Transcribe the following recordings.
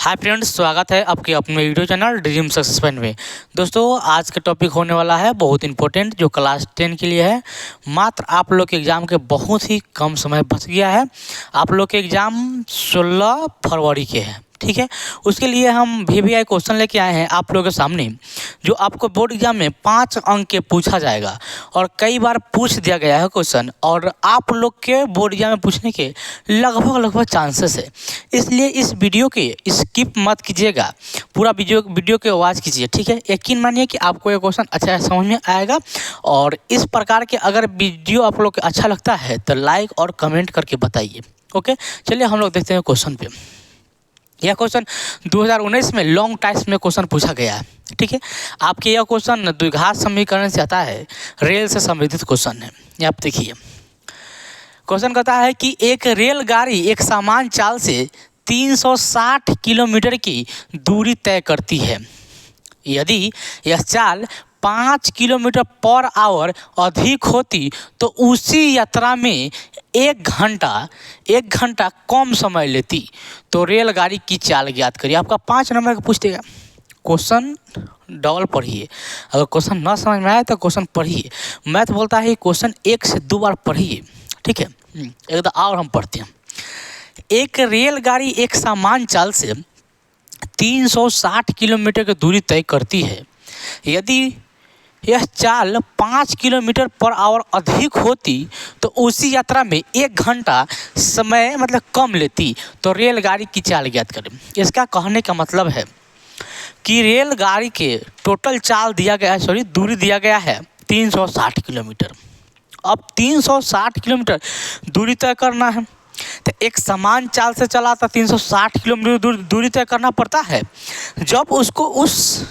Hi friends, स्वागत है आपके अपने वीडियो चैनल ड्रीम सक्सेसफुल में। दोस्तों, आज का टॉपिक होने वाला है बहुत इंपॉर्टेंट, जो क्लास 10 के लिए है। मात्र आप लोग के एग्ज़ाम के बहुत ही कम समय बच गया है। आप लोग के एग्ज़ाम 16 फरवरी के हैं, ठीक है। उसके लिए हम VVI क्वेश्चन लेके आए हैं आप लोगों के सामने, जो आपको बोर्ड एग्जाम में 5 अंक के पूछा जाएगा और कई बार पूछ दिया गया है क्वेश्चन, और आप लोग के बोर्ड एग्जाम में पूछने के लगभग चांसेस है। इसलिए इस वीडियो के स्किप मत कीजिएगा, पूरा वीडियो के आवाज़ कीजिए, ठीक है। यकीन मानिए कि आपको ये क्वेश्चन अच्छा समझ में आएगा। और इस प्रकार के अगर वीडियो आप लोग को अच्छा लगता है तो लाइक और कमेंट करके बताइए, ओके। चलिए हम लोग देखते हैं क्वेश्चन पे। यह क्वेश्चन 2019 में लॉन्ग टाइप्स में क्वेश्चन पूछा गया है, ठीक है। आपके यह क्वेश्चन द्विघात समीकरण से आता है, रेल से संबंधित क्वेश्चन है। ये आप देखिए, क्वेश्चन कहता है कि एक रेलगाड़ी एक समान चाल से 360 किलोमीटर की दूरी तय करती है। यदि यह चाल 5 किलोमीटर पर आवर अधिक होती तो उसी यात्रा में एक घंटा कम समय लेती। तो रेलगाड़ी की चाल ज्ञात करिए। आपका 5 नंबर का पूछ देगा। क्वेश्चन डबल पढ़िए, अगर क्वेश्चन ना समझ में आए तो क्वेश्चन पढ़िए। मैथ बोलता है क्वेश्चन 1 से 2 बार पढ़िए, ठीक है। एक और हम पढ़ते हैं। एक रेलगाड़ी एक समान चाल से 360 किलोमीटर की दूरी तय करती है। यदि यह चाल 5 किलोमीटर पर आवर अधिक होती तो उसी यात्रा में 1 घंटा समय कम लेती। तो रेलगाड़ी की चाल ज्ञात करें। इसका कहने का मतलब है कि रेलगाड़ी के टोटल चाल दिया गया है, दूरी दिया गया है 360 किलोमीटर। अब 360 किलोमीटर दूरी तय करना है तो एक समान चाल से चला था 360 किलोमीटर दूरी तय करना पड़ता है। जब उसको उस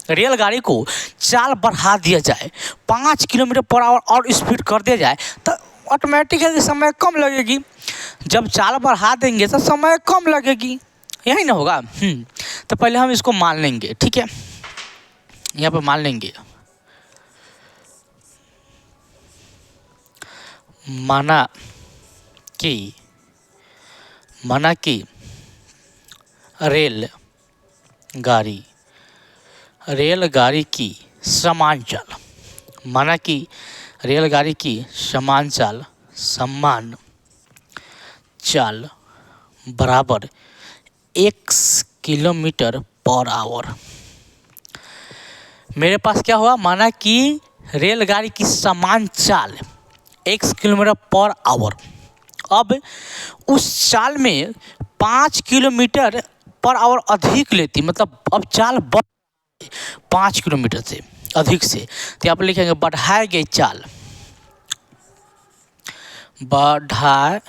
रेलगाड़ी को चाल बढ़ा दिया जाए, 5 किलोमीटर पर आवर और स्पीड कर दिया जाए तो ऑटोमेटिकली समय कम लगेगी। जब चाल बढ़ा देंगे तो समय कम लगेगी, यही ना होगा। तो पहले हम इसको मान लेंगे, ठीक है। यहाँ पे मान लेंगे, माना कि रेलगाड़ी की समान चाल बराबर x किलोमीटर पर आवर। मेरे पास क्या हुआ, माना कि रेलगाड़ी की समान चाल x किलोमीटर पर आवर। अब उस चाल में 5 किलोमीटर पर आवर अधिक लेती, अब चाल 5 किलोमीटर से अधिक से, तो यहाँ पर लिखेंगे बढ़ाई गई चाल, बढ़ाई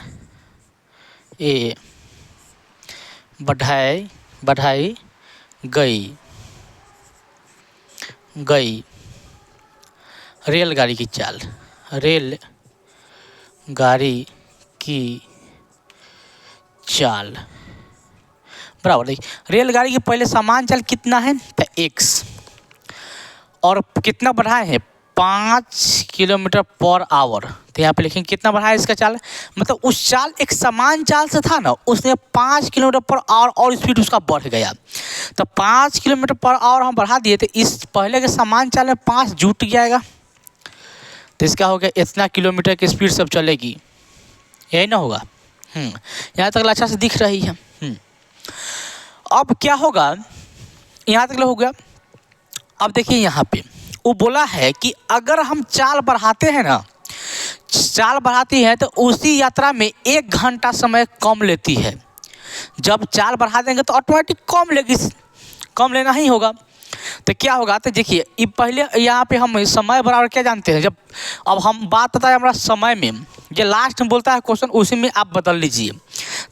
गई रेलगाड़ी की चाल बराबर। देखिए, रेलगाड़ी की पहले समान चाल कितना है तो x, और कितना बढ़ाए हैं 5 किलोमीटर पर आवर। तो यहाँ पे लिखेंगे कितना बढ़ाया इसका चाल, उस चाल एक समान चाल से था ना, उसने 5 किलोमीटर पर आवर और स्पीड उसका बढ़ गया। तो 5 किलोमीटर पर आवर हम बढ़ा दिए तो इस पहले के समान चाल में 5 जुट जाएगा, तो इसका हो गया इतना किलोमीटर की स्पीड सब चलेगी, यही ना होगा। यहाँ तक अच्छा से दिख रही है। अब क्या होगा, यहाँ तक हो गया। अब देखिए यहाँ पे वो बोला है कि अगर हम चाल बढ़ाते हैं तो उसी यात्रा में 1 घंटा समय कम लेती है। जब चाल बढ़ा देंगे तो ऑटोमेटिक कम लेना ही होगा। तो क्या होगा, तो देखिए ये पहले यहाँ पे हम समय बराबर क्या जानते हैं। जब अब हम बात बताए हमारा समय में, जो लास्ट में बोलता है क्वेश्चन उसी में आप बदल लीजिए।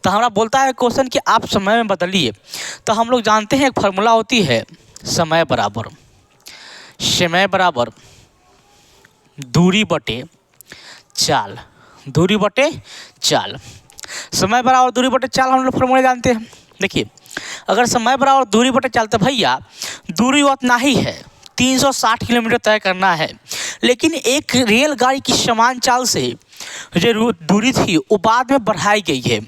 तो हमारा बोलता है क्वेश्चन कि आप समय में बदलिए, तो हम लोग जानते हैं एक फार्मूला होती है, समय बराबर दूरी बटे चाल। समय बराबर दूरी बटे चाल हम लोग फार्मूला जानते हैं। देखिए, अगर समय बराबर दूरी बटे चाल तो भैया दूरी उतना ही है, 360 किलोमीटर तय करना है। लेकिन एक रेलगाड़ी की समान चाल से जो दूरी थी वो बाद में बढ़ाई गई है।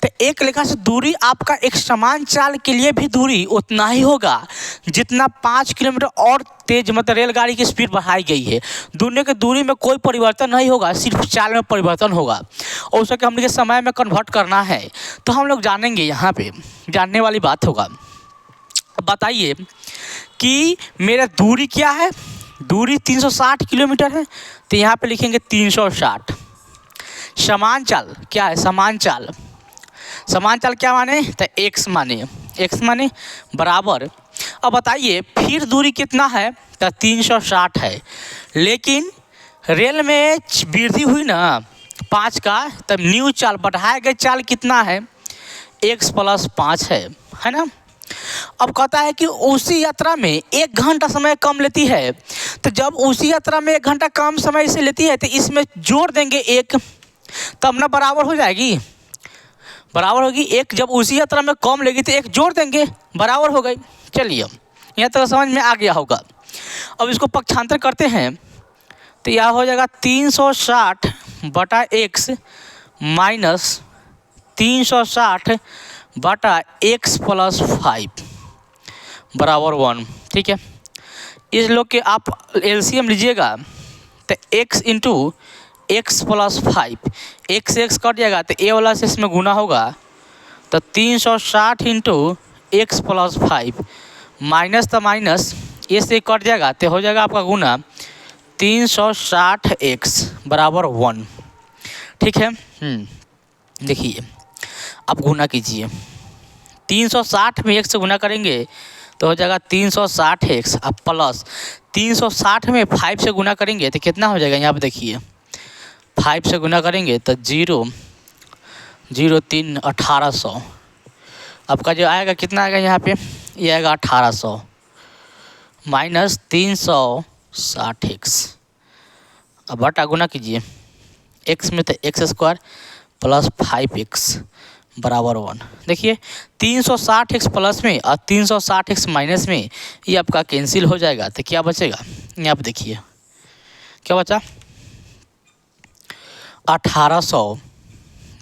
तो एक लेखा से दूरी आपका एक समान चाल के लिए भी दूरी उतना ही होगा जितना 5 किलोमीटर और तेज मतलब रेलगाड़ी की स्पीड बढ़ाई गई है। दोनों की दूरी में कोई परिवर्तन नहीं होगा, सिर्फ चाल में परिवर्तन होगा। और उसे हम लोग समय में कन्वर्ट करना है तो हम लोग जानेंगे, यहाँ पे जानने वाली बात होगा। बताइए कि मेरा दूरी क्या है, दूरी 360 किलोमीटर है, तो यहाँ पे लिखेंगे 360। समान चाल क्या है, समान चाल, समान चाल क्या माने, तो x माने, x माने बराबर। अब बताइए फिर दूरी कितना है, तो 360 है, लेकिन रेल में वृद्धि हुई ना 5 का, तब न्यू चाल बढ़ाया गया चाल कितना है, x + 5 है ना। अब कहता है कि उसी यात्रा में 1 घंटा समय कम लेती है, तो जब उसी यात्रा में 1 घंटा कम समय से लेती है तो इसमें जोड़ देंगे 1, तब ना बराबर हो जाएगी, बराबर होगी। 1 जब उसी यात्रा में कम लेगी तो 1 जोड़ देंगे, बराबर हो गई। चलिए यहाँ तक समझ में आ गया होगा। अब इसको पक्षांतर करते हैं तो यह हो जाएगा 360 बटा x माइनस 360 बटा x + 5 बराबर 1। ठीक है, इस लोग के आप एलसीएम लीजिएगा तो x into x + 5, x cut जाएगा तो ए वाला से इसमें गुना होगा, तो 360 इंटू x + 5 माइनस तो माइनस ये से कट जाएगा तो हो जाएगा आपका गुना 360x बराबर 1। ठीक है, देखिए आप गुना कीजिए, 360 में 1 से गुना करेंगे तो हो जाएगा 360x, अब प्लस 360 में 5 से गुना करेंगे तो कितना हो जाएगा, यहाँ पे देखिए 5 से गुना करेंगे तो 0 0 3 1800। आपका जो आएगा कितना आएगा, यहाँ पे ये आएगा 1800 माइनस 360x। अब बटा गुना कीजिए, x में तो x² + 5x बराबर 1। देखिए 360x प्लस में और 360x माइनस में ये आपका कैंसिल हो जाएगा, तो क्या बचेगा, यहाँ पे देखिए क्या बचा, 1800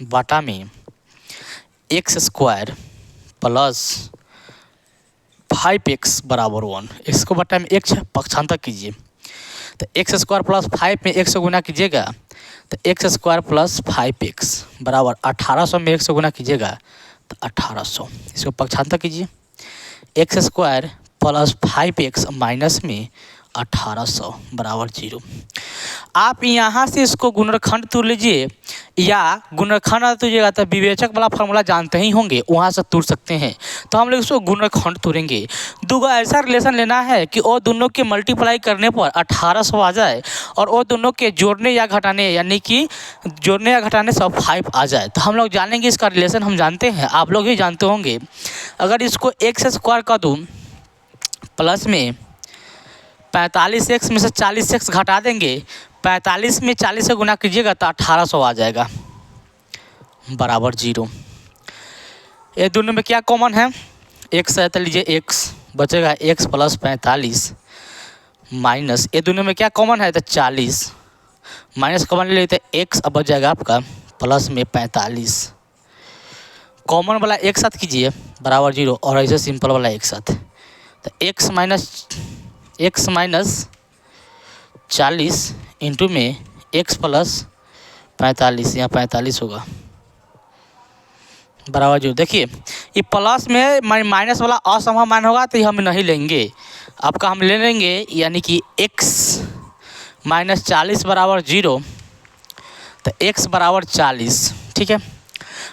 बटा में x² + 5x बराबर 1। x को बटा में x पक्षांतर कीजिए तो x² + 5 में 1 से गुना कीजिएगा तो x² + 5x बराबर 1800 में 1 से गुना कीजिएगा तो 1800। इसको पक्षांतर कीजिए, x² + 5x माइनस में 1800 बराबर 0। आप यहाँ से इसको गुणनखंड तोड़ लीजिए या गुणनखंड तोड़िएगा तो विवेचक वाला फॉर्मूला जानते ही होंगे, वहाँ से तोड़ सकते हैं। तो हम लोग इसको गुणनखंड तोड़ेंगे। दो ऐसा रिलेशन लेना है कि वो दोनों के मल्टीप्लाई करने पर 1800 आ जाए और वो दोनों के जोड़ने या घटाने यानी कि जोड़ने या घटाने से 5 आ जाए। तो हम लोग जानेंगे इसका रिलेशन, हम जानते हैं, आप लोग भी जानते होंगे। अगर इसको x² कर दूँ प्लस में 45x में से 40x घटा देंगे, 45 में 40 से गुना कीजिएगा तो 1800 आ जाएगा बराबर 0। ये दोनों में क्या कॉमन है, x है तो लीजिए x बचेगा, x + 45 माइनस ये दोनों में क्या कॉमन है तो 40 माइनस कॉमन ले लेते x, अब बच जाएगा आपका प्लस में 45। कॉमन वाला एक साथ कीजिए बराबर 0 और ऐसे सिंपल वाला एक साथ, तो x माइनस 40 इंटू में x + 45, यहाँ 45 होगा बराबर 0। देखिए ये प्लस में माइनस वाला असंभव मान होगा तो ये हम नहीं लेंगे, आपका हम ले लेंगे यानी कि x माइनस 40 बराबर 0, तो x बराबर 40। ठीक है,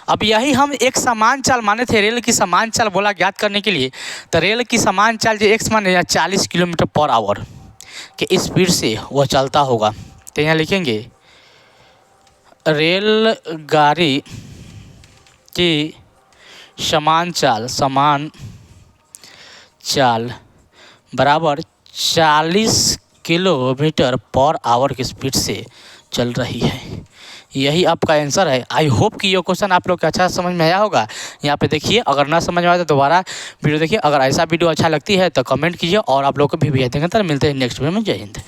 अब यही हम एक समान चाल माने थे, रेल की समान चाल बोला ज्ञात करने के लिए। तो रेल की समान चाल जो x माने 40 किलोमीटर पर आवर के स्पीड से वह चलता होगा, तो यहाँ लिखेंगे रेलगाड़ी की समान चाल बराबर 40 किलोमीटर पर आवर की स्पीड से चल रही है। यही आपका आंसर है। आई होप कि ये क्वेश्चन आप लोग को अच्छा समझ में आया होगा। यहाँ पे देखिए, अगर ना समझ में आया तो दोबारा वीडियो देखिए। अगर ऐसा वीडियो अच्छा लगती है तो कमेंट कीजिए और आप लोग को भी भेज देंगे। तो मिलते हैं नेक्स्ट वीडियो में। जय हिंद।